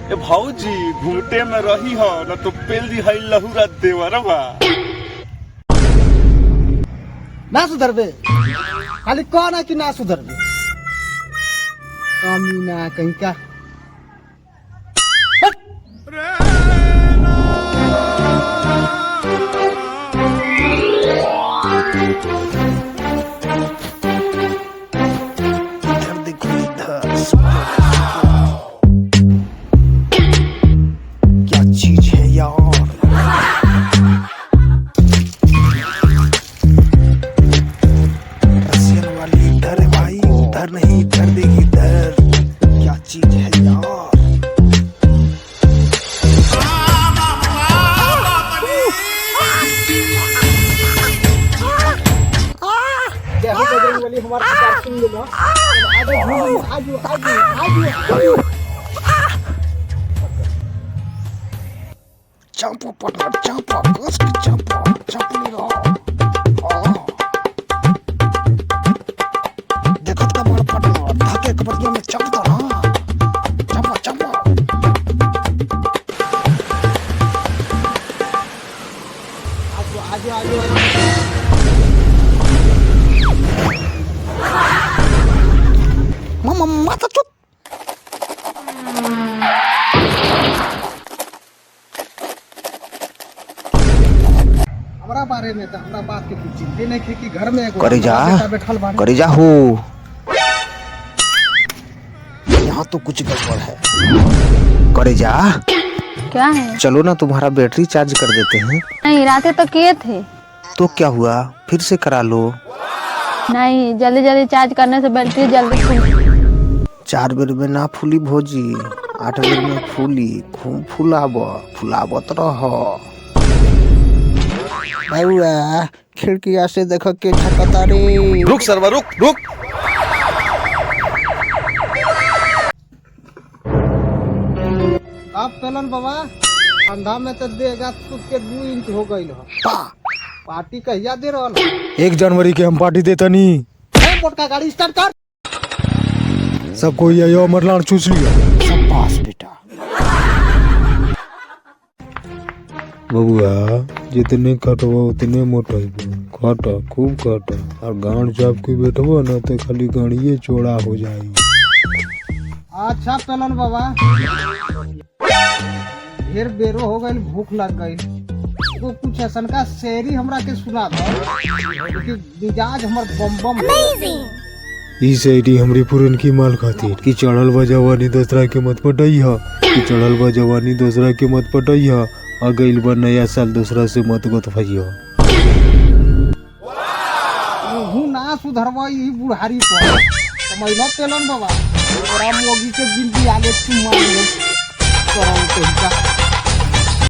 ए भौजी घूंघटे में रही हो न तो पेल दी हई लहुरा देवरवा। ना सुधरबे खाली कौन है कि ना सुधरबे कमी ना कहीं का। क्या चीज है यार, रसियन वाली इधर है भाई, उधर नहीं इधर देगी इधर। क्या चीज है यार, देखो बजरंग वाली हमारे साथ सुन लो। आजू आजू आजू आजू चंपो पटना चंपो कस के चंपो चंपो ले रहा। देखो तो बड़ा पटना धाके के बदले में चंपो ना चंपो चंपो। आजू आजू आजू मामा माता चुप। हमारा बारे में तो हमरा बात के कुछ चिंता नहीं थी कि घर में एगो करे जा बैठल बानी। करे जा हो, यहाँ तो कुछ गड़बड़ है। करे जा क्या है? चलो ना तुम्हारा बैटरी चार्ज कर देते हैं। नहीं, रातें तो किए थे। तो क्या हुआ, फिर से करा लो। नहीं, जल्दी जल्दी चार्ज करने से बैटरी जल्दी फूल। 4 बेर में ना फूली भोजी, 8 बेर में फूली। खूब फुलावत रहो। बउआ खिड़किया से देखो के झकता रे। रुक सरवा रुक रुक। अब पेलन बाबा ठंडा में तो देगा सूख के 2 इंच हो गई हो। पार्टी कहिया दे रहा 1 जनवरी के हम पार्टी देता नहीं। मोटका गाड़ी स्टार्ट कर। सब कोई आयो मरलान चूस लिया। शाबाश बेटा। बबुआ जितने कटवा उतने मोटाई काटा खूब काटा और गांड चाप के बैठवा ना तो खाली गाड़िए चौड़ा हो जाएगी। अच्छा पेलन बाबा ढेर बेरो हो गई, भूख लग गई तो कुछ ऐसा का शेरी हमरा के सुना दो कि मिजाज हमर बम बम। ई सैडी हमरी पुरन की माल खातिर कि चढ़ल बा जवानी दूसरा के मत पटैया, कि चढ़ल बा जवानी दूसरा के मत पटैया, आ गइल बा नया साल दूसरा से मत गोतफैया। तू ना सुधरवा ई बुढ़ारी पर समझलो पेलन बाबा। और मोगी के जिंदगी आले तू मान ले करम के